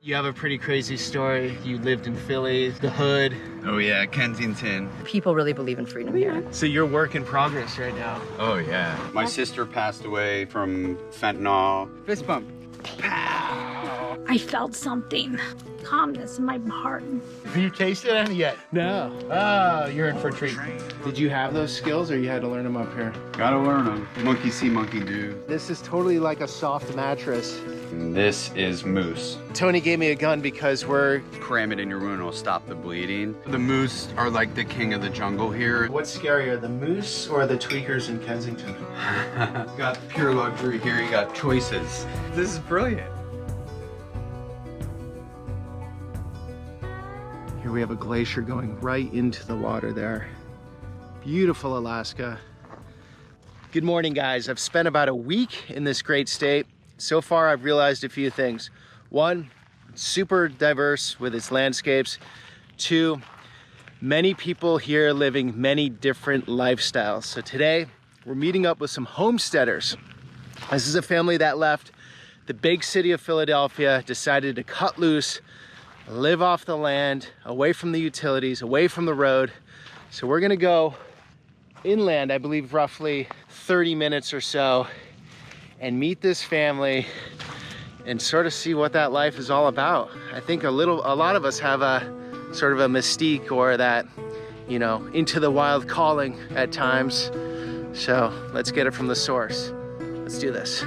You have a pretty crazy story. You lived in Philly, the hood. Oh yeah, Kensington. People really believe in freedom here. So you're work in progress right now. Oh yeah. My sister passed away from fentanyl. Fist bump. I felt something, calmness in my heart. Have you tasted any yet? No. Oh, you're in for a treat. Did you have those skills or you had to learn them up here? Gotta learn them. Monkey see, monkey do. This is totally like a soft mattress. And this is moose. Tony gave me a gun because we're... Cram it in your wound, it'll stop the bleeding. The moose are like the king of the jungle here. What's scarier, the moose or the tweakers in Kensington? You got pure luxury here, you got choices. This is brilliant. Here we have a glacier going right into the water there. Beautiful Alaska. Good morning, guys. I've spent about a week in this great state. So far, I've realized a few things. One, super diverse with its landscapes. Two, many people here living many different lifestyles. So today, we're meeting up with some homesteaders. This is a family that left the big city of Philadelphia, decided to cut loose, live off the land, away from the utilities, away from the road. So we're gonna go inland, I believe roughly 30 minutes or so, and meet this family and sort of see what that life is all about. I think a lot of us have a sort of a mystique or that, you know, into the wild calling at times. So let's get it from the source. Let's do this.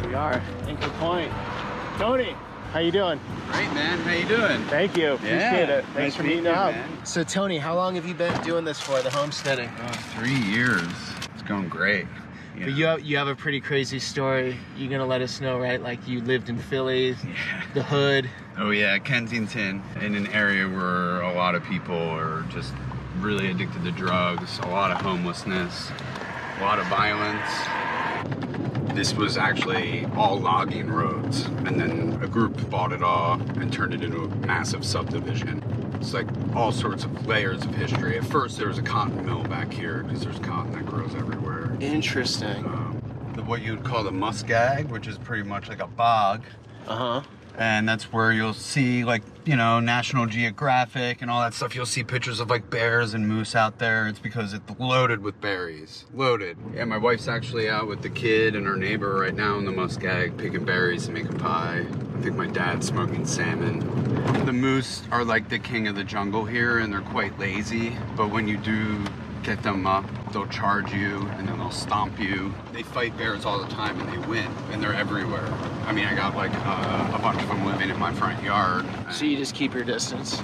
We are, Anchor Point. Tony, how you doing? Great, man. How you doing? Thank you. Appreciate it. Thanks Nice for to meet meeting you, up. man. So Tony, how long have you been doing this for, the homesteading? 3 years. It's going great. But you have a pretty crazy story. You're gonna let us know, right? Like you lived in Philly, the hood. Oh yeah, Kensington, in an area where a lot of people are just really addicted to drugs, a lot of homelessness, a lot of violence. This was actually all logging roads, and then a group bought it all and turned it into a massive subdivision. It's like all sorts of layers of history. At first there was a cotton mill back here because there's cotton that grows everywhere. Interesting. What you would call the muskeg, which is pretty much like a bog. Uh-huh. And that's where you'll see, like, you know, National Geographic and all that stuff. You'll see pictures of like bears and moose out there. It's because it's loaded with berries. Loaded. Yeah, my wife's actually out with the kid and our neighbor right now in the muskeg, picking berries and making pie. I think my dad's smoking salmon. The moose are like the king of the jungle here, and they're quite lazy. But when you do get them up, they'll charge you and then they'll stomp you. They fight bears all the time and they win, and they're everywhere. I mean, I got like a bunch of them living in my front yard. So you just keep your distance.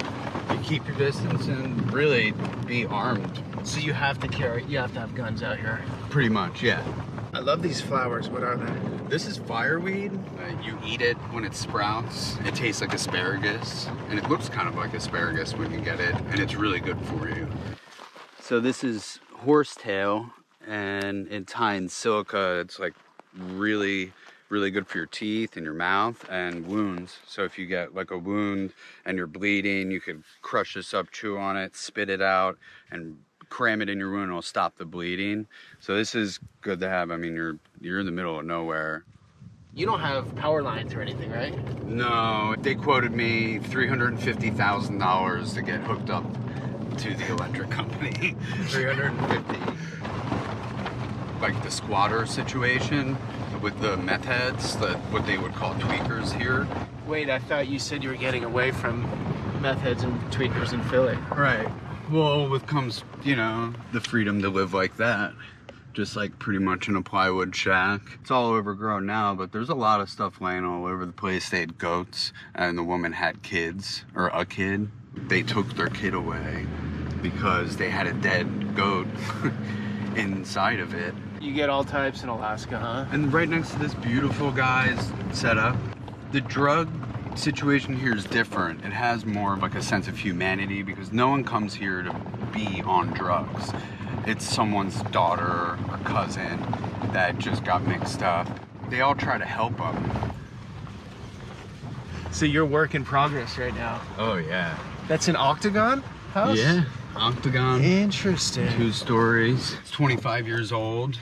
You keep your distance and really be armed. So you have to have guns out here. Pretty much, yeah. I love these flowers. What are they? This is fireweed. You eat it when it sprouts. It tastes like asparagus, and it looks kind of like asparagus when you get it, and it's really good for you. So this is horsetail, and it's high in silica. It's like really good for your teeth and your mouth and wounds. So if you get like a wound and you're bleeding, you could crush this up, chew on it, spit it out, and cram it in your wound, and it'll stop the bleeding. So this is good to have. I mean, you're in the middle of nowhere. You don't have power lines or anything, right? No, they quoted me $350,000 to get hooked up to the electric company. 350. Like the squatter situation with the meth heads, what they would call tweakers here. Wait, I thought you said you were getting away from meth heads and tweakers in Philly. Right. Well, with comes, you know, the freedom to live like that. Just like pretty much in a plywood shack. It's all overgrown now, but there's a lot of stuff laying all over the place. They had goats, and the woman had kids, or a kid. They took their kid away because they had a dead goat inside of it. You get all types in Alaska, huh? And right next to this beautiful guy's setup, the drug situation here is different. It has more of like a sense of humanity because no one comes here to be on drugs. It's someone's daughter or cousin that just got mixed up. They all try to help them. So you're work in progress right now. Oh yeah. That's an octagon house? Yeah, octagon. Interesting. 2 stories. It's 25 years old.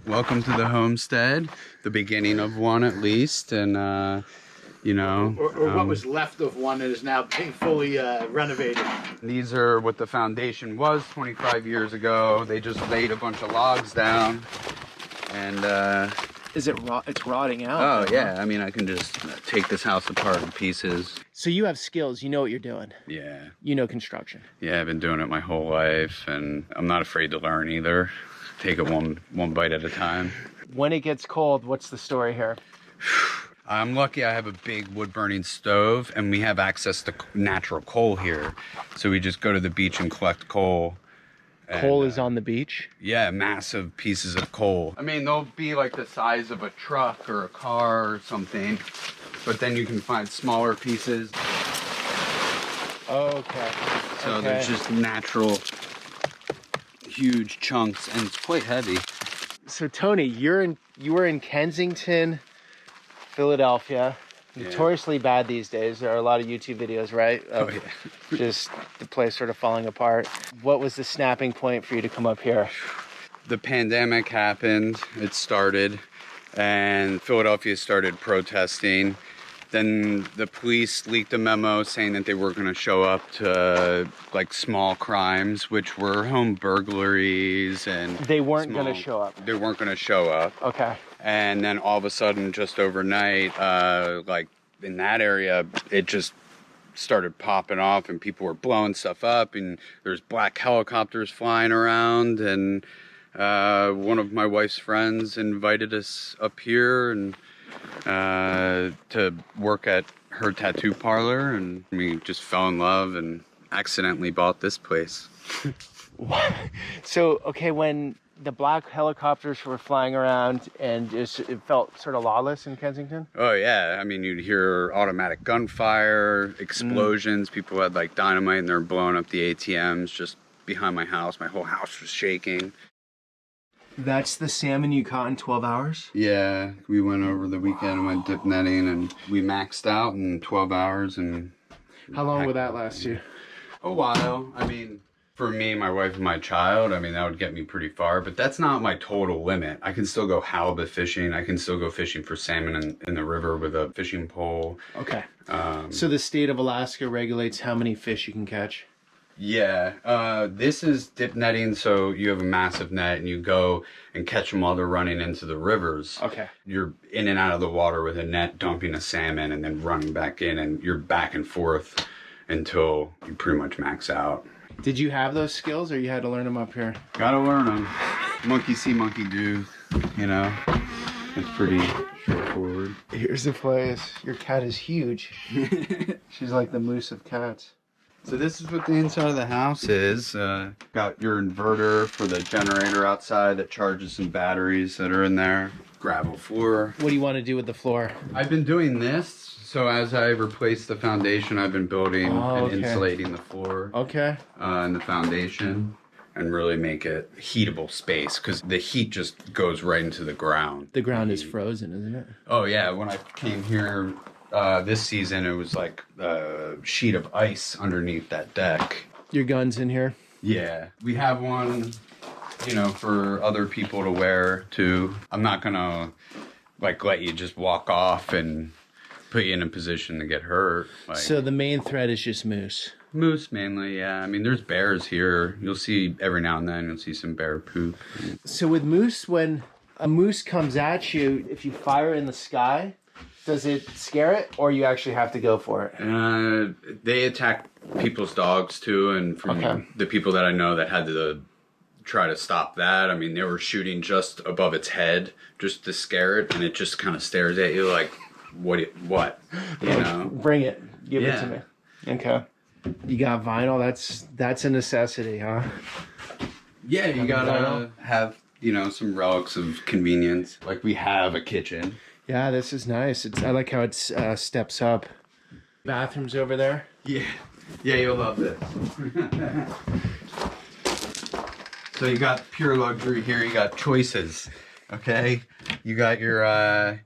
Welcome to the homestead. The beginning of one at least, and you know. Or what was left of one that is now being fully renovated. These are what the foundation was 25 years ago. They just laid a bunch of logs down, and Is it it's rotting out? oh yeah, I mean I can just take this house apart in pieces. So you have skills, you know what you're doing. Yeah. You know construction. Yeah, I've been doing it my whole life, and I'm not afraid to learn either. Take it one bite at a time. When it gets cold, what's the story here? I'm lucky I have a big wood burning stove, and we have access to natural coal here. So we just go to the beach and collect coal. Coal is on the beach? Yeah, massive pieces of coal. I mean, they'll be like the size of a truck or a car or something, but then you can find smaller pieces. Okay. So there's just natural, huge chunks, and it's quite heavy. So Tony, you were in Kensington, Philadelphia. Yeah. Notoriously bad these days. There are a lot of YouTube videos, right? Of just the place sort of falling apart. What was the snapping point for you to come up here? The pandemic happened, it started, and Philadelphia started protesting. Then the police leaked a memo saying that they were going to show up to like small crimes, which were home burglaries and... They weren't going to show up. They weren't going to show up. Okay. And then all of a sudden, just overnight, like in that area, it just started popping off and people were blowing stuff up and there's black helicopters flying around, and one of my wife's friends invited us up here and to work at her tattoo parlor, and we just fell in love and accidentally bought this place. So, okay, when the black helicopters were flying around and it felt sort of lawless in Kensington? Oh yeah, I mean you'd hear automatic gunfire, explosions, people had like dynamite and they're blowing up the ATMs just behind my house. My whole house was shaking. That's the salmon you caught in 12 hours? Yeah, we went over the weekend and went dip netting, and we maxed out in 12 hours. And how long would that last you? A while. I mean, for me, my wife, and my child, I mean, that would get me pretty far, but that's not my total limit. I can still go halibut fishing. I can still go fishing for salmon in the river with a fishing pole. Okay. So the state of Alaska regulates how many fish you can catch? Yeah, this is dip netting, so you have a massive net and you go and catch them while they're running into the rivers. Okay. You're in and out of the water with a net, dumping a salmon and then running back in, and you're back and forth until you pretty much max out. Did you have those skills or you had to learn them up here? Gotta learn them. Monkey see, monkey do, you know. It's pretty straightforward. Here's the place. Your cat is huge. She's like the moose of cats. So this is what the inside of the house is. Got your inverter for the generator outside that charges some batteries that are in there. Gravel floor. What do you want to do with the floor? I've been doing this, so as I replace the foundation, I've been building and insulating the floor. Okay. And the foundation, and really make it heatable space, because the heat just goes right into the ground. The ground is frozen, isn't it? Oh yeah, when I came here this season, it was like a sheet of ice underneath that deck. Your gun's in here? Yeah, we have one, you know, for other people to wear too. I'm not gonna like let you just walk off and put you in a position to get hurt. Like, so the main threat is just moose? Moose mainly, yeah. I mean, there's bears here. You'll see every now and then, you'll see some bear poop. So with moose, when a moose comes at you, if you fire in the sky, does it scare it, or you actually have to go for it? They attack people's dogs too, and from the people that I know that had to try to stop that, I mean, they were shooting just above its head just to scare it, and it just kind of stares at you like, what, you know? Bring it. Give it to me. Okay. You got vinyl? That's a necessity, huh? Yeah, you gotta have, you know, some relics of convenience. Like we have a kitchen. Yeah, this is nice. I like how it steps up. Bathrooms over there. Yeah. Yeah, you'll love this. So you got pure luxury here. You got choices. Okay. You got your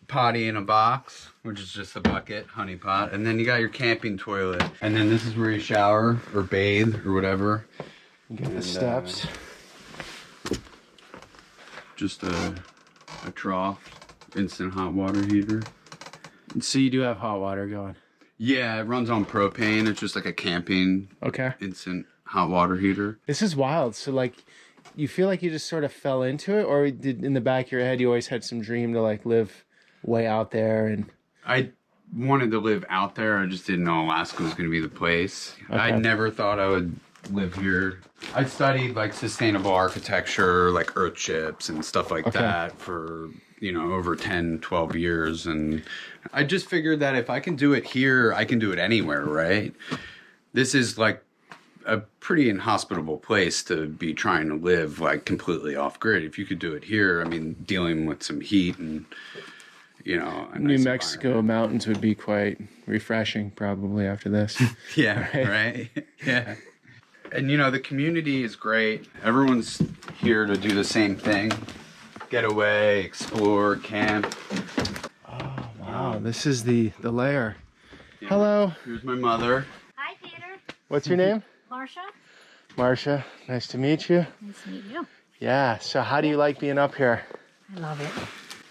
potty in a box, which is just a bucket, honey pot, and then you got your camping toilet, and then this is where you shower or bathe or whatever. You got the steps. Just a trough, instant hot water heater. So you do have hot water going. Yeah, it runs on propane. It's just like a camping instant hot water heater. This is wild. So like, you feel like you just sort of fell into it, or did in the back of your head you always had some dream to like live way out there? And I wanted to live out there. I just didn't know Alaska was going to be the place. Okay. I never thought I would live here. I studied like sustainable architecture, like earth chips and stuff like that for, you know, over 10, 12 years. And I just figured that if I can do it here, I can do it anywhere, right? This is like a pretty inhospitable place to be trying to live like completely off grid. If you could do it here, I mean, dealing with some heat and, you know, a New nice Mexico mountains would be quite refreshing probably after this. Yeah, right? Yeah. And, you know, the community is great. Everyone's here to do the same thing. Get away, explore, camp. Oh, wow. This is the lair. Yeah. Hello. Here's my mother. Hi, Peter. What's your name? Marsha. Marcia. Nice to meet you. Nice to meet you. Yeah. So how do you like being up here? I love it.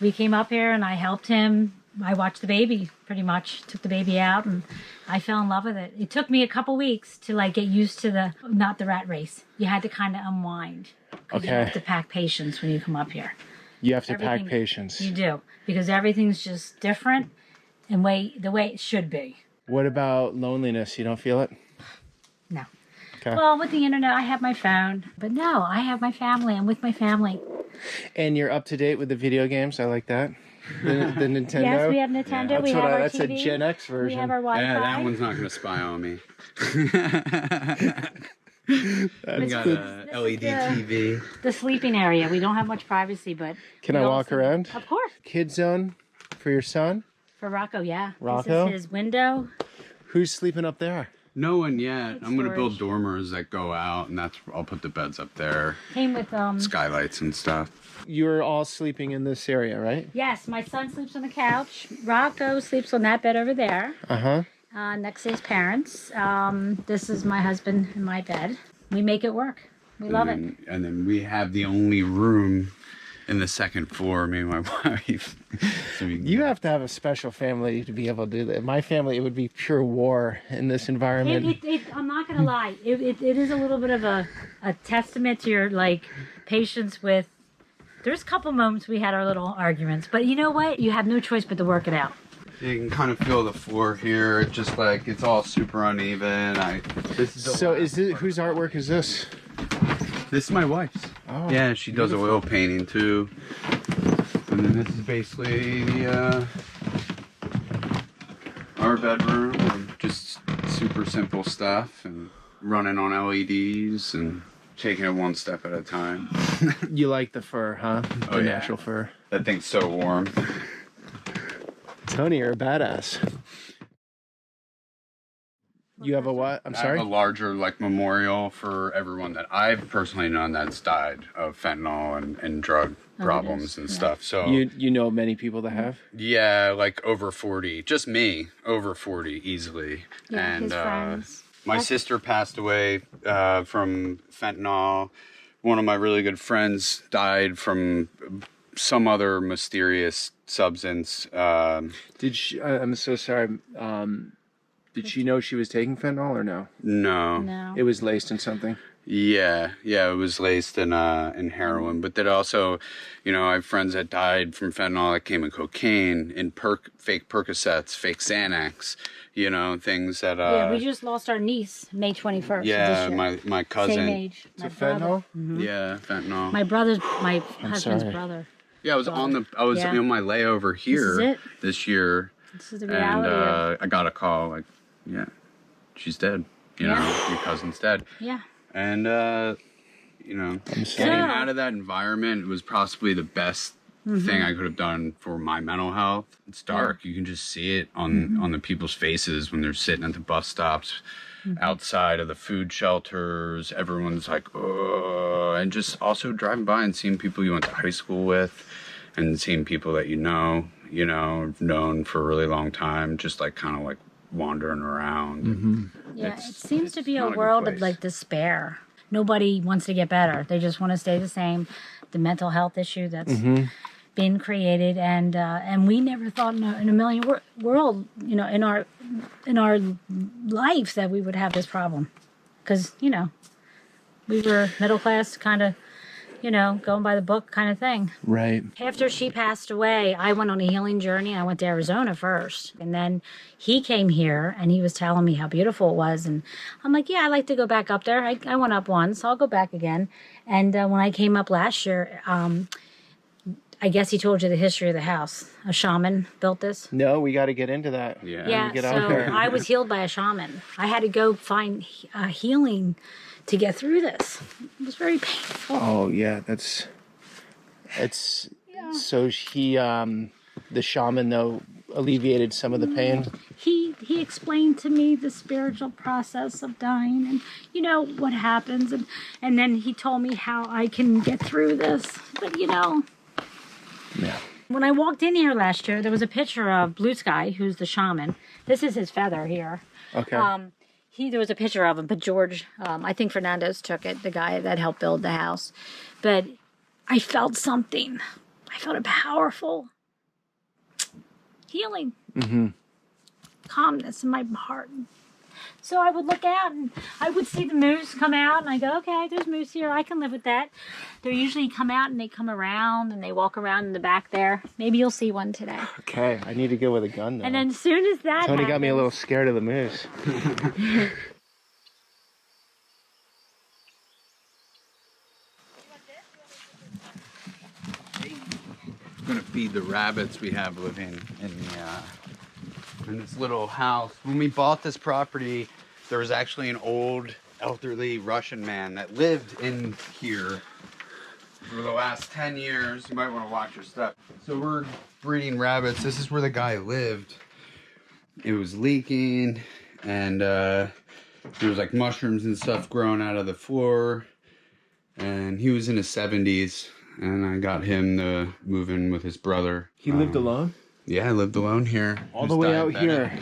We came up here and I helped him. I watched the baby pretty much, took the baby out, and I fell in love with it. It took me a couple weeks to like get used to not the rat race. You had to kind of unwind. 'Cause you have to pack patience when you come up here. You have to pack patience. You do, because everything's just different and the way it should be. What about loneliness? You don't feel it? No. Okay. Well, with the internet, I have my phone, but no, I have my family. I'm with my family. And you're up to date with the video games. I like that. The Nintendo. Yes, we have Nintendo. That's we have our that's TV. a Gen X We version. have our Wi-Fi. Yeah, that one's not going to spy on me. We got a LED TV. The sleeping area. We don't have much privacy, but... Can I walk around? Of course. Kid zone for your son? For Rocco, yeah. Rocco? This is his window. Who's sleeping up there? No one yet. I'm going to build storage. dormers that go out, and I'll put the beds up there. Came with, Skylights and stuff. You're all sleeping in this area, right? Yes, my son sleeps on the couch. Rocco sleeps on that bed over there. Uh-huh. Next to his parents. This is my husband in my bed. We make it work. We love it. And then we have the only room in the second floor, me and my wife. So You have to have a special family to be able to do that. My family, it would be pure war in this environment. I'm not going to lie. It is a little bit of a testament to your, like, patience with... There's a couple moments we had our little arguments, but you know what? You have no choice but to work it out. You can kind of feel the floor here. It's just like, it's all super uneven. So whose artwork is this? This is my wife's. Oh, yeah, she does oil painting too. And then this is basically our bedroom. And just super simple stuff and running on LEDs and taking it one step at a time. You like the fur, huh? Oh, The yeah. natural fur. That thing's so warm. Tony, you're a badass. You have a what? I'm I sorry? have a larger like memorial for everyone that I've personally known that's died of fentanyl and drug problems and stuff. So You know many people that have? yeah, like over 40. Just me, over 40 easily. Yeah, and his friends. my sister passed away from fentanyl. One of my really good friends died from some other mysterious substance. Did she, I'm so sorry. Did she know she was taking fentanyl or no? No. No. It was laced in something. Yeah, it was laced in heroin, but then also, you know, I have friends that died from fentanyl that came in cocaine, in fake Percocets, fake Xanax, you know, things that. Yeah, we just lost our niece May 21st. Yeah, this year. my cousin. Same age. To My brother. fentanyl? Yeah, fentanyl. My husband's sorry. brother. Yeah, I was on my layover here it. this year, This is the and reality. I got a call like, yeah, she's dead. You know, your cousin's dead. Yeah. And, you know, I'm sorry. getting out of that environment was possibly the best thing I could have done for my mental health. It's dark. You can just see it on the people's faces when they're sitting at the bus stops, outside of the food shelters. Everyone's like, oh, and just also driving by and seeing people you went to high school with, and seeing people that you know, have known for a really long time, just like kind of like wandering around. Yeah, it seems to be a not a good world of place. like despair. Nobody wants to get better. They just want to stay the same. The mental health issue that's been created, and we never thought in a million world, in our life that we would have this problem, because we were middle class kind of, going by the book kind of thing. Right. After she passed away, I went on a healing journey. I went to Arizona first. And then he came here and he was telling me how beautiful it was. And I'm like, yeah, I'd like to go back up there. I went up once. I'll go back again. And when I came up last year, I guess he told you the history of the house. A shaman built this. No, we got to get into that. Yeah, Get so out there. I was healed by a shaman. I had to go find healing to get through this. It was very painful. Oh yeah, so he the shaman though alleviated some of the pain. He explained to me the spiritual process of dying and what happens, and then he told me how I can get through this. But Yeah. when I walked in here last year, there was a picture of Blue Sky, who's the shaman. This is his feather here. Okay. There was a picture of him, but George, I think Fernandez took it, the guy that helped build the house. But I felt something. I felt a powerful healing, calmness in my heart. So I would look out and I would see the moose come out, and I go, okay, there's moose here. I can live with that. They usually come out and they come around and they walk around in the back there. Maybe you'll see one today. Okay, I need to go with a gun though. And then as soon as that Tony got me a happens- little scared of the moose. I'm gonna feed the rabbits we have living in this little house. When we bought this property, there was actually an old elderly Russian man that lived in here for the last 10 years. You might want to watch your stuff. So we're breeding rabbits. This is where the guy lived. It was leaking, and there was like mushrooms and stuff growing out of the floor. And he was in his 70s, and I got him to move in with his brother. He lived alone? Yeah, I lived alone here. All He the was way out here.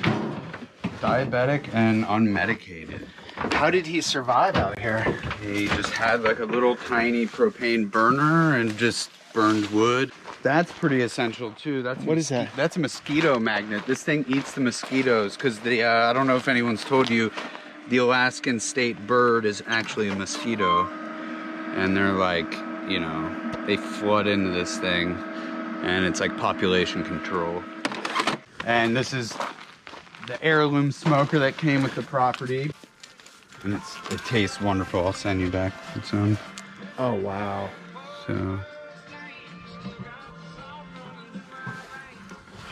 Diabetic and unmedicated. How did he survive out here? He just had like a little tiny propane burner and just burned wood. That's pretty essential too. What is that? That's a mosquito magnet. This thing eats the mosquitoes because I don't know if anyone's told you, the Alaskan state bird is actually a mosquito. And they're like, they flood into this thing, and it's like population control. And this is the heirloom smoker that came with the property. And it tastes wonderful. I'll send you back some. Oh wow. So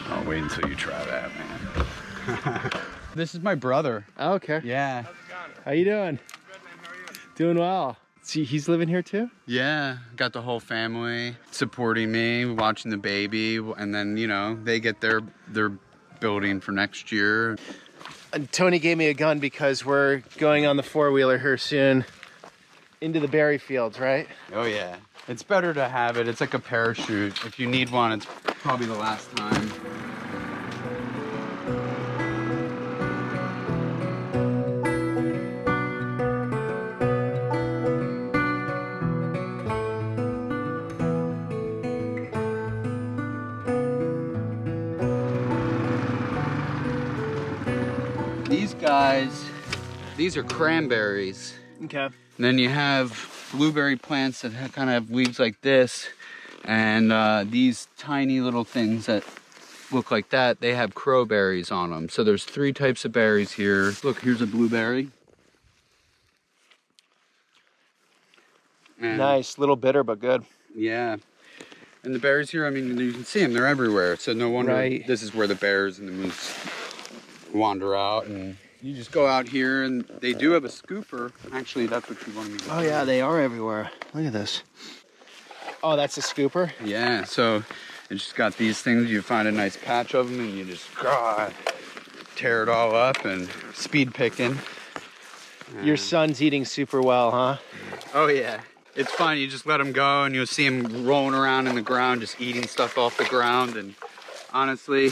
I'll wait until you try that, man. This is my brother. Oh, okay. Yeah. How you doing? Good, man. How are you? Doing well. See, he's living here too? Yeah, got the whole family supporting me, watching the baby, and then, they get their building for next year. And Tony gave me a gun because we're going on the four-wheeler here soon into the berry fields, right? Oh yeah. It's better to have it. It's like a parachute. If you need one, it's probably the last time. These guys, these are cranberries. Okay. And then you have blueberry plants that kind of have leaves like this, and these tiny little things that look like that, they have crowberries on them. So there's 3 types of berries here. Look, here's a blueberry. And Nice, little bitter but good. yeah. And the berries here, I mean, you can see them, they're everywhere. So no wonder Right. this is where the bears and the moose wander out. And you just go out here, and they do have a scooper. Actually, that's what you wanted me to Oh do. yeah, they are everywhere. Look at this. Oh, that's a scooper? Yeah, so it just got these things. You find a nice patch of them and you just tear it all up and speed picking. Your son's eating super well, huh? Oh yeah, it's fun. You just let him go and you'll see him rolling around in the ground, just eating stuff off the ground. And honestly,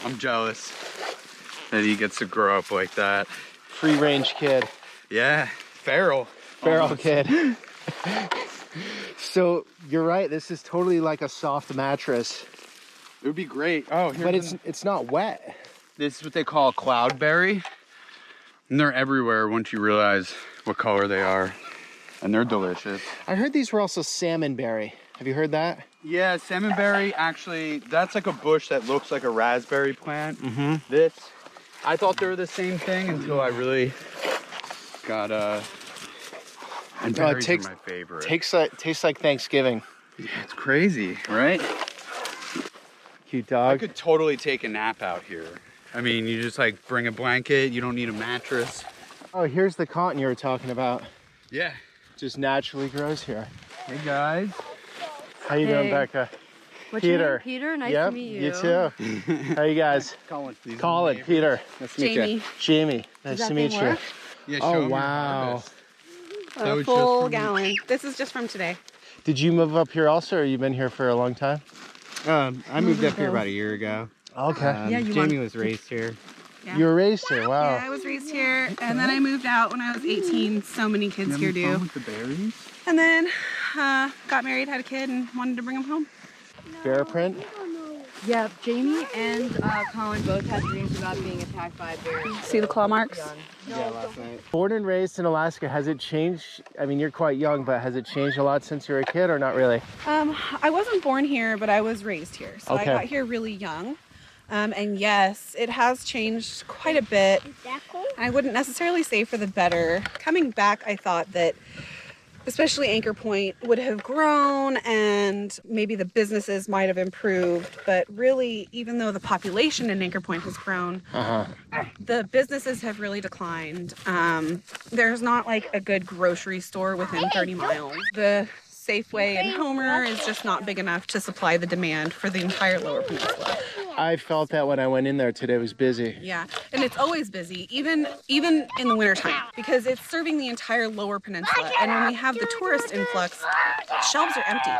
I'm jealous that he gets to grow up like that. Free range kid. Yeah, feral almost. Kid. So you're right. This is totally like a soft mattress, It would be great. Oh, but it's not wet. This is what they call a cloudberry. And they're everywhere once you realize what color they are. And they're delicious. I heard these were also salmonberry. Have you heard that? Yeah, salmonberry, actually, that's like a bush that looks like a raspberry plant. Mm-hmm. I thought they were the same thing until I really got, and berries are my favorite. Tastes like Thanksgiving. Yeah, it's crazy, right? Cute I dog. could totally take a nap out here. I mean, you just like bring a blanket, you don't need a mattress. Oh, here's the cotton you were talking about. Yeah. Just naturally grows here. Hey guys. How you doing, Becca? What's Peter. your name? Peter, nice to meet you. You too. How you guys? Colin, Peter. Nice to meet you. Jamie, nice to meet you. Yeah, show Oh, 'em your wow. harvest. That A was full just from- gallon. This is just from today. Did you move up here also, or you been here for a long time? I moved up here about a year ago. Okay. Jamie was raised here. Yeah. You were raised here, wow. Yeah, I was raised here, and then I moved out when I was 18. So many kids here do. With the berries? And then got married, had a kid, and wanted to bring him home. Bear print? Yeah, Jamie and Colin both had dreams about being attacked by bears. See the claw marks? Yeah, last night. Born and raised in Alaska, has it changed? I mean, you're quite young, but has it changed a lot since you were a kid or not really? I wasn't born here, but I was raised here. So Okay. I got here really young. And yes, it has changed quite a bit. I wouldn't necessarily say for the better. Coming back, I thought that especially Anchor Point would have grown and maybe the businesses might have improved. But really, even though the population in Anchor Point has grown, the businesses have really declined. There's not like a good grocery store within 30 miles. The Safeway in Homer is just not big enough to supply the demand for the entire Lower Peninsula. I felt that when I went in there today. It was busy. Yeah, and it's always busy, even in the wintertime, because it's serving the entire Lower Peninsula. And when we have the tourist influx, shelves are empty.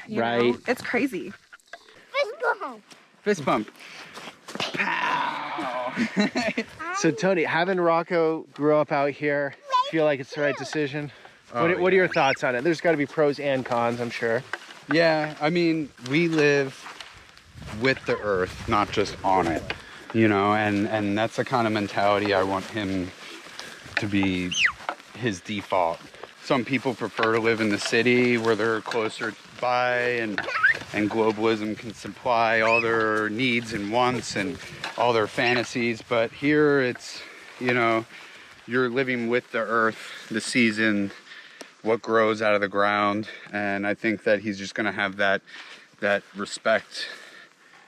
You know? Right. It's crazy. Fist bump. So Tony, having Rocco grow up out here, feel like it's the right decision? What are your thoughts on it? There's got to be pros and cons, I'm sure. Yeah, I mean, we live with the earth, not just on it, you know, and that's the kind of mentality I want him to be his default. Some people prefer to live in the city where they're closer by and globalism can supply all their needs and wants and all their fantasies, but here it's, you know, you're living with the earth, the season, what grows out of the ground, and I think that he's just gonna have that respect,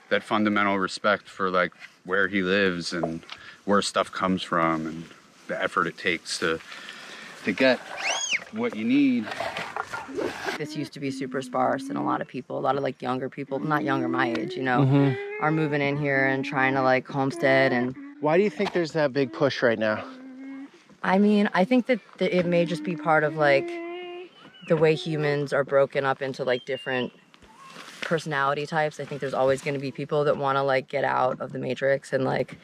that fundamental respect for like where he lives and where stuff comes from and the effort it takes to get what you need. This used to be super sparse, and a lot of like younger people, not younger, my age, you know, are moving in here and trying to like homestead. And Why do you think there's that big push right now? I mean, I think that it may just be part of like the way humans are broken up into like different personality types. I think there's always going to be people that want to like get out of the matrix and like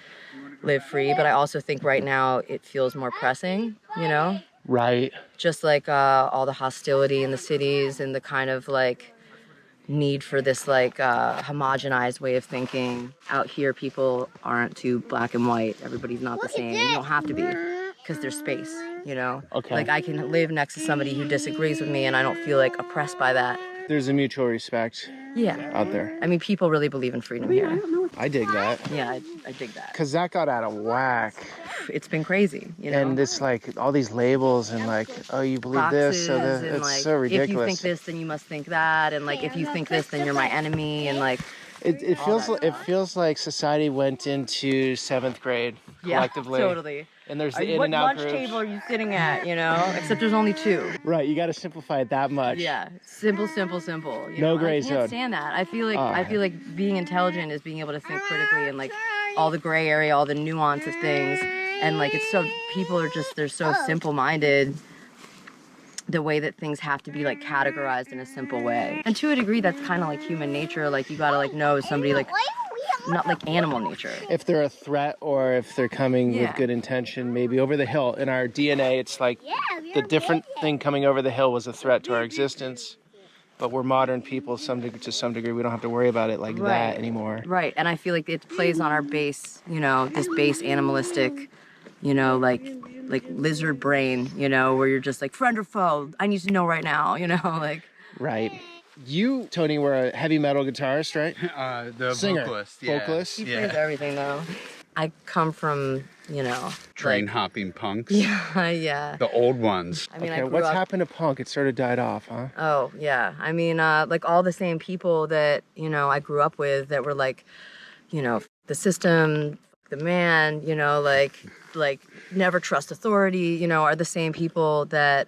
live free, but I also think right now it feels more pressing, you know? Right. Just like all the hostility in the cities and the kind of like need for this like homogenized way of thinking. Out here, people aren't too black and white. Everybody's not the same. You don't have to be, because there's space, you know? Okay. Like I can live next to somebody who disagrees with me and I don't feel like oppressed by that. There's a mutual respect Yeah. out there. I mean, people really believe in freedom here. I dig that. Yeah, I dig that. Because that got out of whack. It's been crazy, you know? And this, like, all these labels and, like, oh, you believe this, so and it's like, so ridiculous. if you think this, then you must think that, and like, if you think this, then you're my enemy, and like, It feels like society went into 7th grade collectively. Yeah, totally. And there's the in What and out lunch groups. table are you sitting at, you know? Except there's only 2. Right, you got to simplify it that much. Yeah, simple. You No know? gray I zone. can't stand that. I feel like being intelligent is being able to think critically and like all the gray area, all the nuance of things. And like it's so people are just they're so simple-minded. The way that things have to be like categorized in a simple way. And to a degree that's kind of like human nature. Like you got to like know somebody like not like animal nature. If they're a threat or if they're coming with good intention, maybe over the hill. In our DNA, it's like the different thing coming over the hill was a threat to our existence. But we're modern people to some degree. We don't have to worry about it like that anymore. Right, and I feel like it plays on our base, you know, this base animalistic, you know, like lizard brain, you know, where you're just like, friend or foe, I need to know right now, you know, like. Right. You, Tony, were a heavy metal guitarist, right? The Singer. vocalist. Yeah. Vocalist? He plays everything though. I come from, you know. Train hopping punks. Yeah. The old ones. I mean, Okay, I grew what's up. happened to punk? It sort of died off, huh? Oh, yeah. I mean, like all the same people that, you know, I grew up with that were like, you know, the system, the man, you know, like never trust authority, you know, are the same people that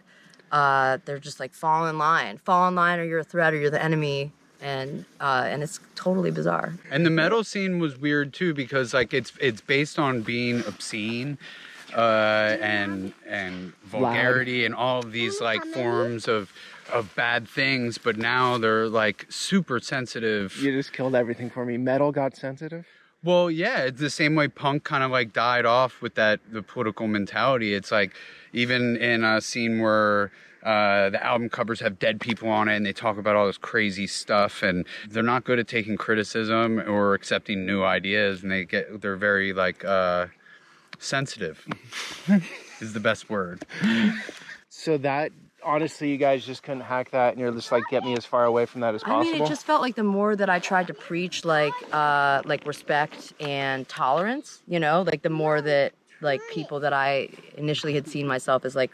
they're just like fall in line or you're a threat or you're the enemy. And it's totally bizarre. And the metal scene was weird too because like it's based on being obscene and vulgarity and all of these like forms of bad things, but now they're like super sensitive. You just killed everything for me. Metal got sensitive? Well, yeah, it's the same way punk kind of like died off with the political mentality. It's like even in a scene where the album covers have dead people on it and they talk about all this crazy stuff and they're not good at taking criticism or accepting new ideas and they're very like sensitive is the best word. So that, honestly, you guys just couldn't hack that and you're just like, get me as far away from that as possible? I mean, it just felt like the more that I tried to preach like respect and tolerance, you know, like the more that like people that I initially had seen myself as like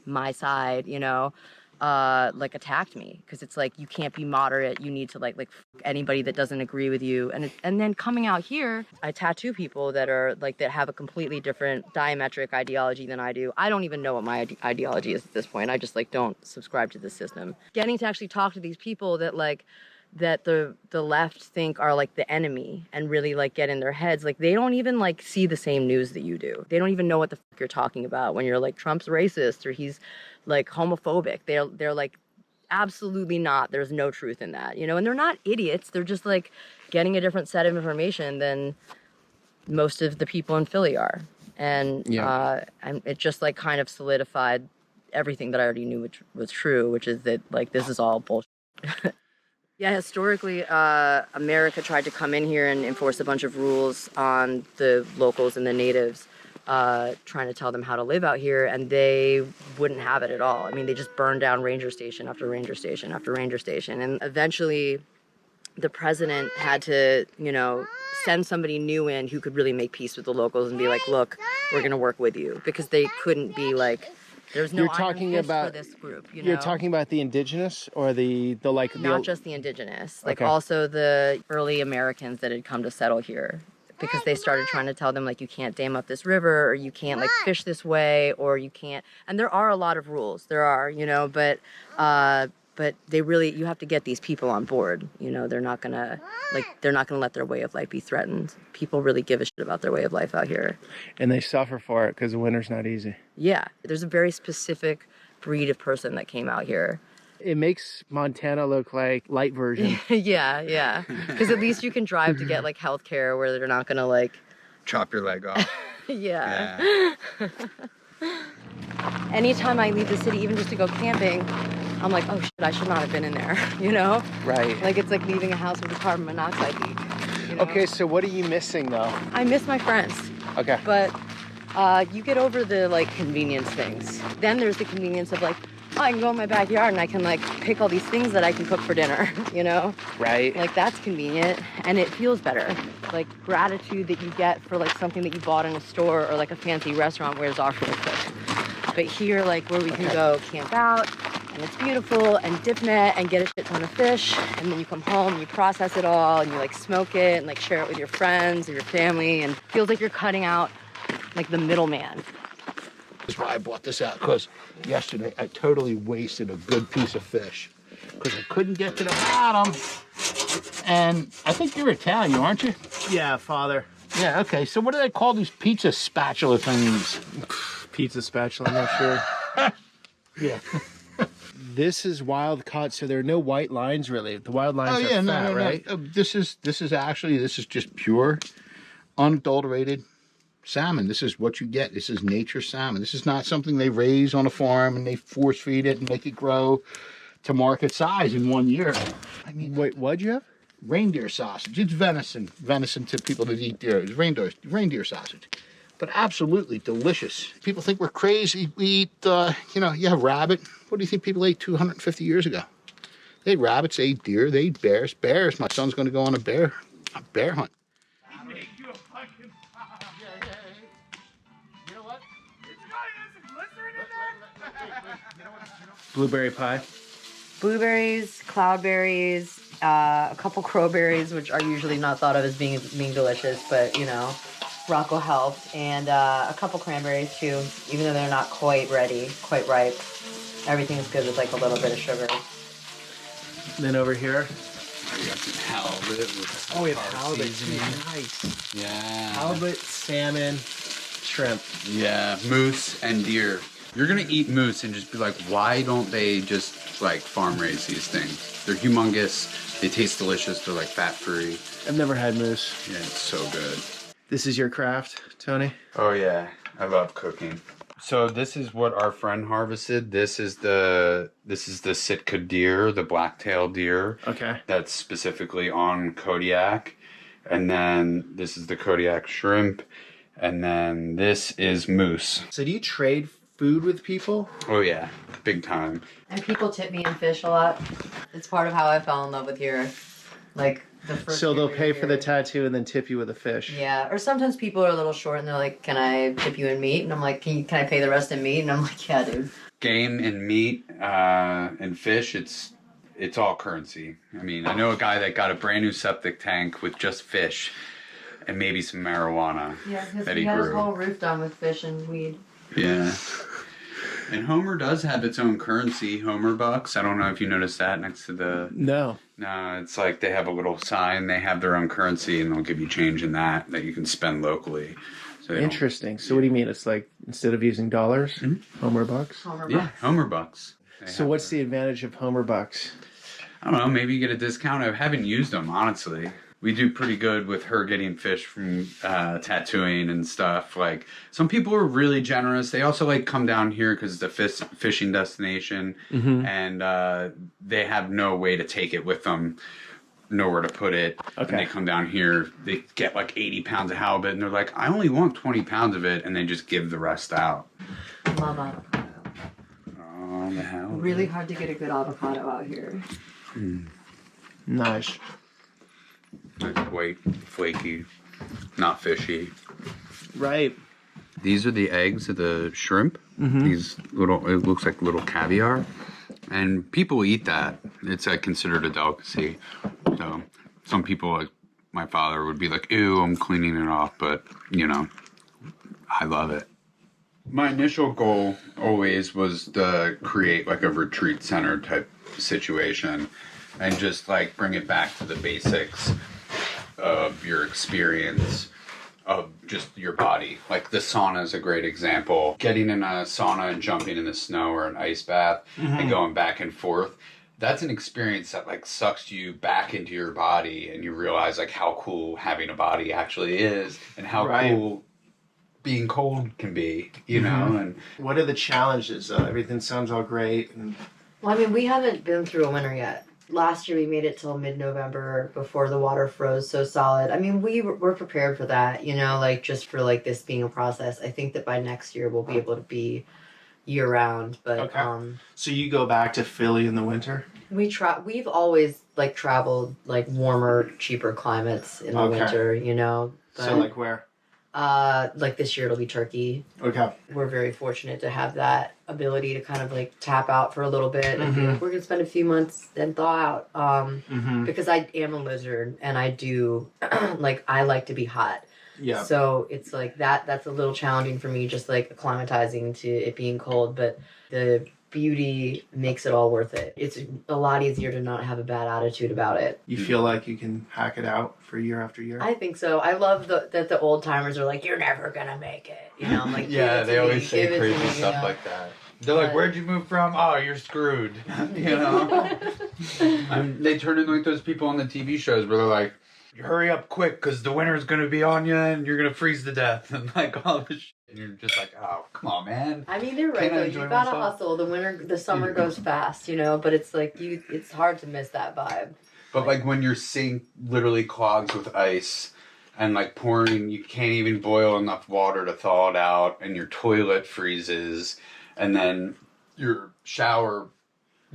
my side, you know, like attacked me because it's like you can't be moderate. You need to like anybody that doesn't agree with you. And then coming out here, I tattoo people that are like that have a completely different diametric ideology than I do. I don't even know what my ideology is at this point. I just like don't subscribe to the system. Getting to actually talk to these people that like that the left think are like the enemy and really like get in their heads. Like they don't even like see the same news that you do. They don't even know what the fuck you're talking about when you're like Trump's racist or he's like homophobic. They're like absolutely not. There's no truth in that, you know, and they're not idiots. They're just like getting a different set of information than most of the people in Philly are. And it just like kind of solidified everything that I already knew which was true, which is that like this is all bullshit. Yeah, historically, America tried to come in here and enforce a bunch of rules on the locals and the natives, trying to tell them how to live out here, and they wouldn't have it at all. I mean, they just burned down ranger station after ranger station after ranger station, and eventually the president had to, you know, send somebody new in who could really make peace with the locals and be like, look, we're going to work with you, because they couldn't be like, there's no iron fist for this group, you know? You're talking about the indigenous or the like... Not just the indigenous, like also the early Americans that had come to settle here, because they started trying to tell them like, you can't dam up this river, or you can't like fish this way, or you can't, and there are a lot of rules, there are, you know, but they really, you have to get these people on board, you know, they're not gonna let their way of life be threatened. People really give a shit about their way of life out here. And they suffer for it because the winter's not easy. Yeah, there's a very specific breed of person that came out here. It makes Montana look like light version. Yeah. Because at least you can drive to get like healthcare where they're not gonna like chop your leg off. Yeah. Anytime I leave the city, even just to go camping, I'm like, oh shit, I should not have been in there, you know? Right. Like it's like leaving a house with a carbon monoxide leak. You know? Okay, so what are you missing though? I miss my friends. Okay. But you get over the like convenience things. Then there's the convenience of like, oh, I can go in my backyard and I can like pick all these things that I can cook for dinner, you know? Right. Like that's convenient and it feels better. Like gratitude that you get for like something that you bought in a store or like a fancy restaurant wears off really quick. But here, like where we can go camp out and it's beautiful, and dip net and get a shit ton of fish, and then you come home and you process it all and you like smoke it and like share it with your friends or your family, and it feels like you're cutting out like the middleman. That's why I bought this out, because yesterday I totally wasted a good piece of fish because I couldn't get to the bottom. And I think you're Italian, aren't you? Yeah, father. Yeah, okay. So what do they call these pizza spatula things? Pizza spatula, I'm not sure. Yeah. This is wild caught, so there are no white lines really. The wild lines are fat, right? This is just pure, unadulterated salmon. This is what you get. This is nature salmon. This is not something they raise on a farm and they force feed it and make it grow to market size in 1 year. I mean, Wait, what'd you have? reindeer sausage. It's venison. Venison to people that eat deer. It's reindeer sausage. But absolutely delicious. People think we're crazy. We eat, you have rabbit. What do you think people ate 250 years ago? They ate rabbits, they ate deer, they ate bears. Bears. My son's going to go on a bear hunt. Blueberry pie. Blueberries, cloudberries, a couple crowberries, which are usually not thought of as being delicious, but Rocco helped, and a couple cranberries too, even though they're not quite ready, quite ripe. Everything's good with like a little bit of sugar. Then over here. We got some halibut with Oh, we have tar halibut. seasoning. Nice. Yeah. Halibut, salmon, shrimp. Yeah, moose and deer. You're gonna eat moose and just be like, why don't they just like farm raise these things? They're humongous. They taste delicious. They're like fat free. I've never had moose. Yeah, it's so good. This is your craft, Tony? Oh yeah, I love cooking. So this is what our friend harvested. This is the Sitka deer, the black-tailed deer. Okay. That's specifically on Kodiak. And then this is the Kodiak shrimp. And then this is moose. So do you trade food with people? Oh yeah, big time. And people tip me in fish a lot. It's part of how I fell in love with here. Like the first. So they'll year pay we for were the here. tattoo and then tip you with a fish. Yeah, or sometimes people are a little short and they're like, "Can I tip you in meat?" And I'm like, "Can I pay the rest in meat?" And I'm like, "Yeah, dude." Game and meat and fish, it's all currency. I mean, I know a guy that got a brand new septic tank with just fish and maybe some marijuana Yeah, because that he he got his grew. whole roof done with fish and weed. Yeah. And Homer does have its own currency, Homer bucks. I don't know if you noticed that next to the... No. No, it's like they have a little sign. They have their own currency, and they'll give you change in that you can spend locally. So they don't- Interesting. So what do you mean? It's like instead of using dollars, Homer bucks? Homer Yeah, bucks. Homer bucks. They So have what's their- the advantage of Homer bucks? I don't know, maybe you get a discount. I haven't used them, honestly. We do pretty good with her getting fish from tattooing and stuff. Like, some people are really generous. They also like come down here because it's a fishing destination, and they have no way to take it with them, nowhere to put it. Okay. And they come down here, they get like 80 pounds of halibut, and they're like, I only want 20 pounds of it, and they just give the rest out. Love avocado. Oh, the halibut. Really hard to get a good avocado out here. Nice. Like white, flaky, not fishy. Right. These are the eggs of the shrimp. These little, it looks like little caviar. And people eat that. It's considered a delicacy. So some people, like my father, would be like, ew, I'm cleaning it off. But, I love it. My initial goal always was to create like a retreat center type situation and just like bring it back to the basics of your experience of just your body. Like the sauna is a great example. Getting in a sauna and jumping in the snow or an ice bath and going back and forth. That's an experience that like sucks you back into your body, and you realize like how cool having a body actually is and how cool being cold can be, know? And What are the challenges? Everything sounds all great. And Well, I mean, we haven't been through a winter yet. Last year we made it till mid-November before the water froze so solid. I mean, we're prepared for that, like just for like this being a process. I think that by next year we'll be able to be year-round. But Okay. So you go back to Philly in the winter? we've always like traveled like warmer, cheaper climates in the Okay. winter, But, So like where? Like this year it'll be turkey. Okay. We're very fortunate to have that ability to kind of like tap out for a little bit and be like, we're gonna spend a few months and thaw out. Because I am a lizard and I do like I like to be hot. Yeah. So it's like that's a little challenging for me, just like acclimatizing to it being cold, but the beauty makes it all worth it. It's a lot easier to not have a bad attitude about it. You feel like you can hack it out for year after year? I think so. I love that the old timers are like, you're never gonna make it. You know, I'm like, Yeah, they always say give it to crazy me, stuff you know? like that. They're like, "Where'd you move from?" "Oh, you're screwed." You know. They turn into like those people on the TV shows where they're like, "You hurry up quick, because the winter's gonna be on you, and you're gonna freeze to death," and like all this shit. And you're just like, "Oh, come on, man." I mean, they're right Can I though. enjoy You gotta myself? hustle. The summer goes fast, you know. But it's like it's hard to miss that vibe. But like when your sink literally clogs with ice and like pouring, you can't even boil enough water to thaw it out, and your toilet freezes, and then your shower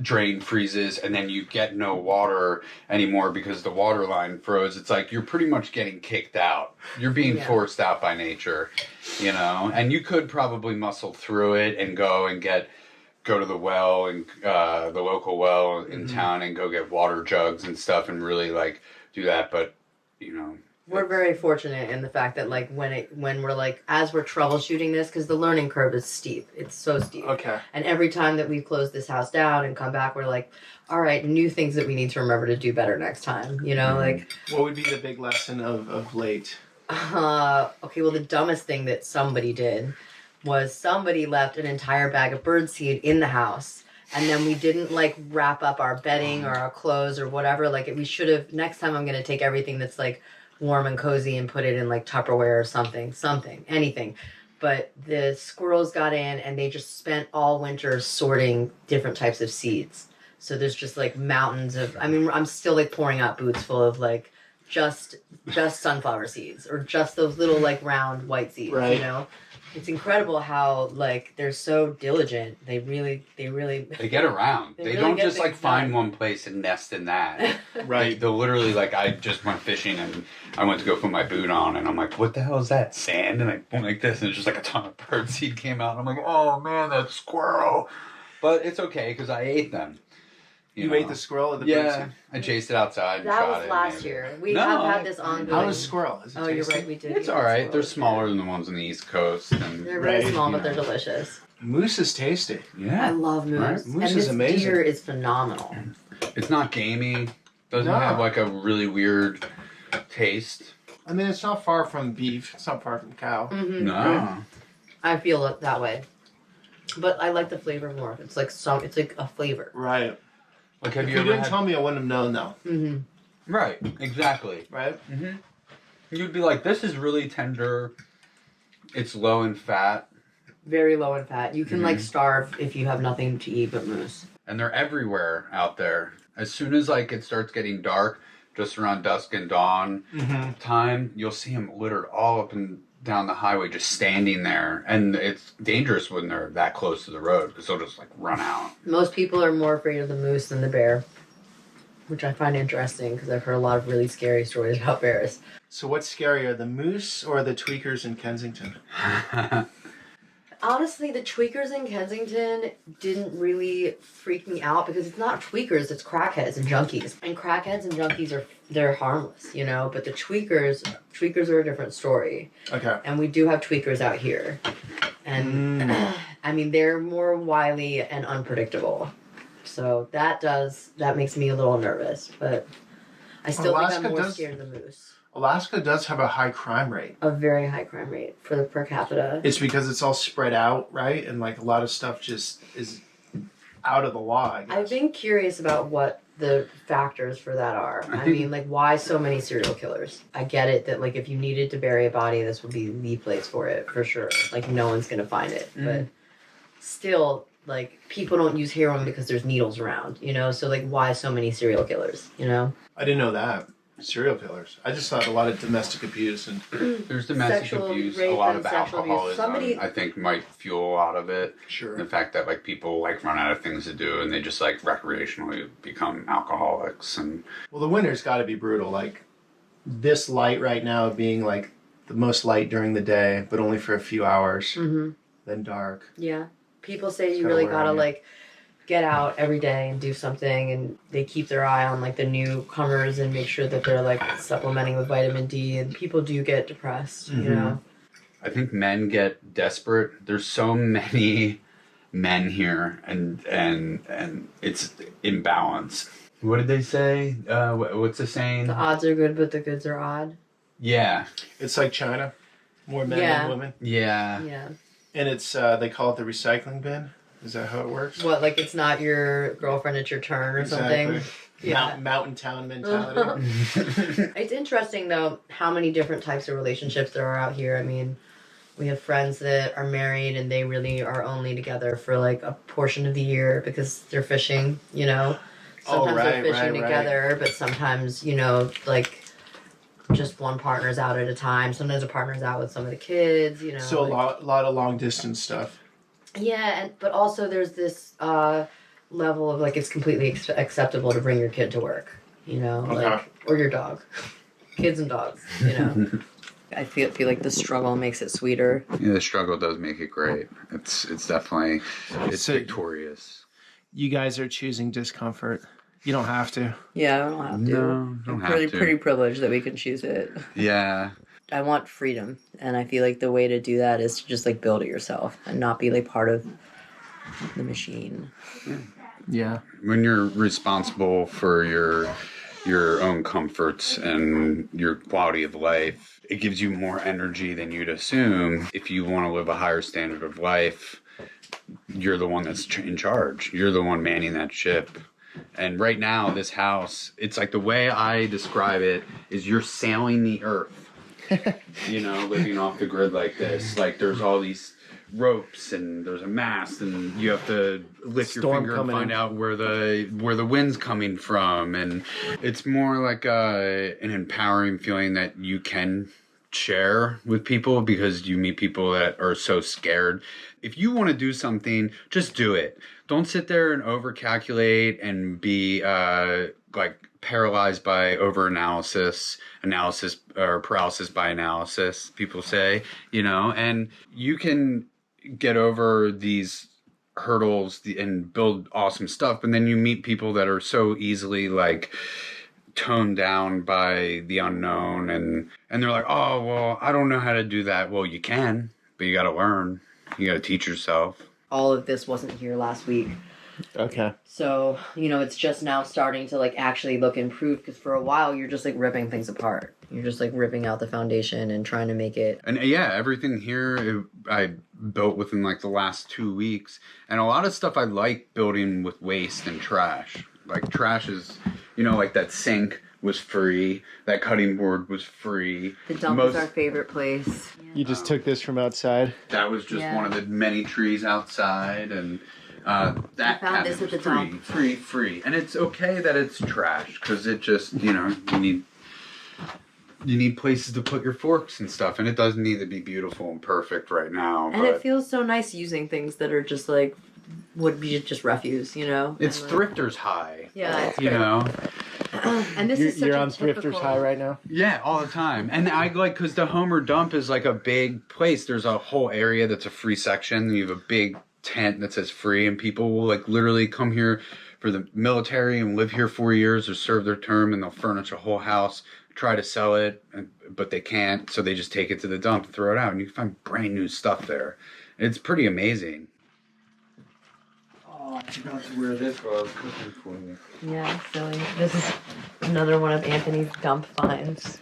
drain freezes, and then you get no water anymore because the water line froze. It's like you're pretty much getting kicked out. You're being forced out by nature, you know? And you could probably muscle through it and go to the well and the local well in town and go get water jugs and stuff and really like do that, but you know, We're very fortunate in the fact that like when we're like as we're troubleshooting this, because the learning curve is steep. It's so steep. Okay. And every time that we close this house down and come back, we're like, all right, new things that we need to remember to do better next time. You know, like What would be the big lesson of late? okay, well the dumbest thing that somebody did was somebody left an entire bag of birdseed in the house. And then we didn't like wrap up our bedding or our clothes or whatever. Like we should have. Next time I'm gonna take everything that's like warm and cozy and put it in like Tupperware or something, anything. But the squirrels got in and they just spent all winter sorting different types of seeds. So there's just like mountains of. I mean, I'm still like pouring out boots full of like just sunflower seeds or just those little like round white seeds. Right. You know. It's incredible how like they're so diligent. They really they get around. They They really don't get just like things find done. one place and nest in that. Right. They'll literally like, I just went fishing and I went to go put my boot on and I'm like, what the hell is that? Sand? And I went like this and it's just like a ton of birdseed came out. I'm like, oh man, that squirrel. But it's okay because I ate them. You know? ate the squirrel or the Yeah, birdseed? I chased it outside and That shot was it. last and- year. We No, have I- had this ongoing. How is squirrel? Is it Oh, you're tasty? right. We did. It's eat all right. They're squirrels, smaller yeah. than the ones on the East Coast. And They're very Right, small, you but they're know. delicious. Moose is tasty. yeah. I love moose. Right. Moose and is this amazing. deer is phenomenal. It's not gamey. Doesn't No. have like a really weird taste. I mean, it's not far from beef. It's not far from cow. No. I feel it that way, but I like the flavor more. It's like It's like a flavor. Right. Like, have If you you ever didn't had... tell me, I wouldn't have known, though. Mm-hmm. Right, exactly. Right? You'd be like, this is really tender. It's low in fat. Very low in fat. You can like starve if you have nothing to eat but moose. And they're everywhere out there. As soon as like it starts getting dark, just around dusk and dawn time, you'll see them littered all up and down the highway, just standing there. And it's dangerous when they're that close to the road because they'll just like run out. Most people are more afraid of the moose than the bear, which I find interesting because I've heard a lot of really scary stories about bears. So what's scarier, the moose or the tweakers in Kensington? Honestly, the tweakers in Kensington didn't really freak me out because it's not tweakers, it's crackheads and junkies. And crackheads and junkies they're harmless, you know, but the tweakers are a different story. Okay. And we do have tweakers out here. And I mean, they're more wily and unpredictable. So that makes me a little nervous, but I still think Alaska I'm more does- scared of the moose. Alaska does have a high crime rate. A very high crime rate for the per capita. It's because it's all spread out, right? And like a lot of stuff just is out of the law, I guess. I've been curious about what the factors for that are. I mean, like, why so many serial killers? I get it that, like, if you needed to bury a body, this would be the place for it, for sure. Like, no one's gonna find it. But still, like, people don't use heroin because there's needles around, you know? So, like, why so many serial killers, you know? I didn't know that. Serial killers. I just thought a lot of domestic abuse and There's domestic Sexual abuse, a rape lot and of sexual abuse. alcoholism. Somebody- I think might fuel a lot of it. sure. The fact that like people like run out of things to do and they just like recreationally become alcoholics and Well, the winter's got to be brutal. Like this light right now being like the most light during the day, but only for a few hours. Then dark. Yeah. People say you kinda really where gotta I'm at. like get out every day and do something, and they keep their eye on like the newcomers and make sure that they're like supplementing with vitamin D, and people do get depressed, you know. I think men get desperate. There's so many men here, and it's imbalanced. What did they say? What's the saying? The odds are good, but the goods are odd. Yeah. It's like China. More men Yeah. than women. Yeah. Yeah. And it's, they call it the recycling bin. Is that how it works? What, like it's not your girlfriend, it's your turn or something? Yeah. Mountain town mentality. It's interesting though how many different types of relationships there are out here. I mean, we have friends that are married and they really are only together for like a portion of the year because they're fishing, you know. Sometimes they're fishing together, but sometimes, you know, like just one partner's out at a time. Sometimes a partner's out with some of the kids, you know. So like, a lot of long distance stuff. yeah, but also there's this level of like it's completely acceptable to bring your kid to work, you know, like or your dog, kids and dogs, you know. I feel like the struggle makes it sweeter. Yeah, the struggle does make it great. It's definitely victorious. You guys are choosing discomfort. You don't have to. Yeah, I don't have to. No, don't have to. Pretty privileged that we can choose it. Yeah. I want freedom, and I feel like the way to do that is to just like build it yourself and not be like part of the machine. Yeah. When you're responsible for your own comforts and your quality of life, it gives you more energy than you'd assume. If you want to live a higher standard of life, you're the one that's in charge. You're the one manning that ship. And right now, this house, it's like the way I describe it is you're sailing the earth. You know, living off the grid like this. Like there's all these ropes and there's a mast and you have to lift your finger and find out where the wind's coming from, and it's more like an empowering feeling that you can share with people because you meet people that are so scared. If you want to do something, just do it. Don't sit there and overcalculate and be like paralyzed by analysis or paralysis by analysis, people say, you know, and you can get over these hurdles and build awesome stuff. And then you meet people that are so easily like toned down by the unknown, and they're like, oh, well, I don't know how to do that. Well, you can, but you got to learn. You got to teach yourself. All of this wasn't here last week. Okay. So, you know, it's just now starting to like actually look improved, because for a while you're just like ripping things apart. You're just like ripping out the foundation and trying to make it. And yeah, everything here I built within like the last 2 weeks. And a lot of stuff I like building with waste and trash. Like trash is, you know, like that sink was free. That cutting board was free. The dump is our favorite place. You just took this from outside? That was just one of the many trees outside, and that found this at the dump. Free. And it's okay that it's trash, because it just, you know, you need places to put your forks and stuff, and it doesn't need to be beautiful and perfect right now. And it feels so nice using things that are just like, would be just refuse, you know? It's like, Thrifters High. Yeah, it's you great. know? And this is such you're a on typical... Thrifters High right now? Yeah, all the time. And I like, because the Homer Dump is like a big place. There's a whole area that's a free section. You have a big tent that says free, and people will like literally come here for the military and live here 4 years or serve their term, and they'll furnish a whole house, try to sell it, but they can't, so they just take it to the dump and throw it out, and you can find brand new stuff there. It's pretty amazing. Oh, I forgot to wear this while I was cooking for you. Yeah, silly. This is another one of Anthony's dump finds.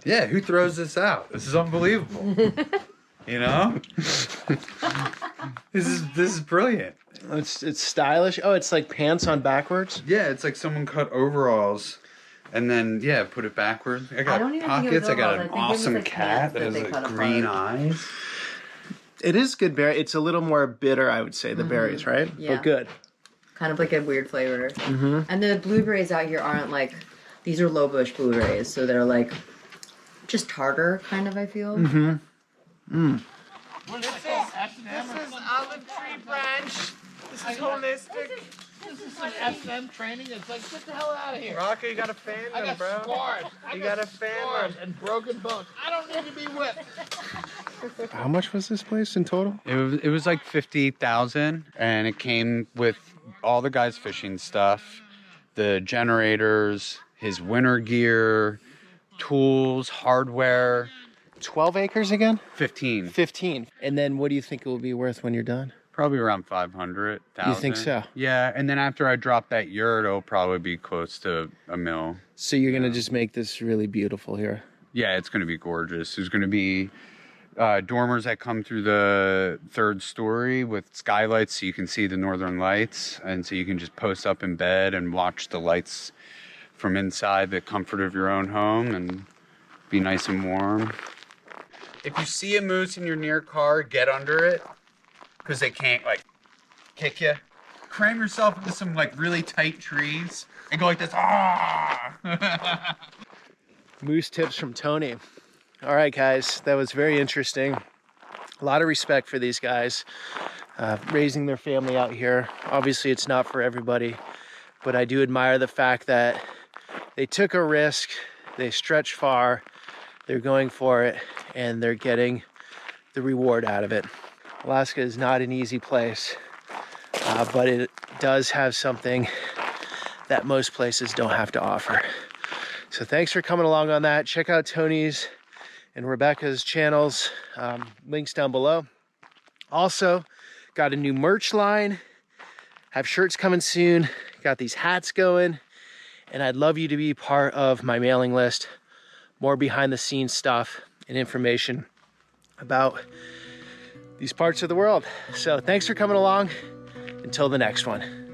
Yeah, who throws this out? This is unbelievable. You know? This is brilliant. It's stylish. Oh, it's like pants on backwards? Yeah, it's like someone cut overalls and then, put it backwards. I got don't even think it pockets. was I got overalls. an I think it was, awesome like, cat pants that that has they like cut green apart. eyes. It is good berry. It's a little more bitter, I would say, the berries, right? Yeah. But good. Kind of like a weird flavor. And the blueberries out here aren't like, these are low bush blueberries, so they're like just tartar, kind of, I feel. This is olive tree branch. This is holistic. This is some S&M training. It's like, get the hell out of here. Rocker, you gotta fan I them, got bro. scars. You gotta fan scars them. and broken bones. I don't need to be whipped. How much was this place in total? It was like 50,000, and it came with all the guys' fishing stuff, the generators, his winter gear, tools, hardware. 12 acres again? 15. 15. And then what do you think it will be worth when you're done? Probably around 500,000. You think so? Yeah, and then after I drop that yurt, it'll probably be close to $1 million. So you're gonna just make this really beautiful here. Yeah, it's going to be gorgeous. There's going to be dormers that come through the 3rd story with skylights so you can see the northern lights. And so you can just post up in bed and watch the lights from inside the comfort of your own home and be nice and warm. If you see a moose in your near car, get under it because they can't like kick you. Cram yourself into some like really tight trees and go like this. Ah! Moose tips from Tony. All right, guys, that was very interesting. A lot of respect for these guys raising their family out here. Obviously, it's not for everybody, but I do admire the fact that they took a risk, they stretched far, they're going for it, and they're getting the reward out of it. Alaska is not an easy place, but it does have something that most places don't have to offer. So thanks for coming along on that. Check out Tony's and Rebecca's channels, links down below. Also, got a new merch line, have shirts coming soon, got these hats going, and I'd love you to be part of my mailing list. More behind the scenes stuff and information about these parts of the world. So thanks for coming along. Until the next one.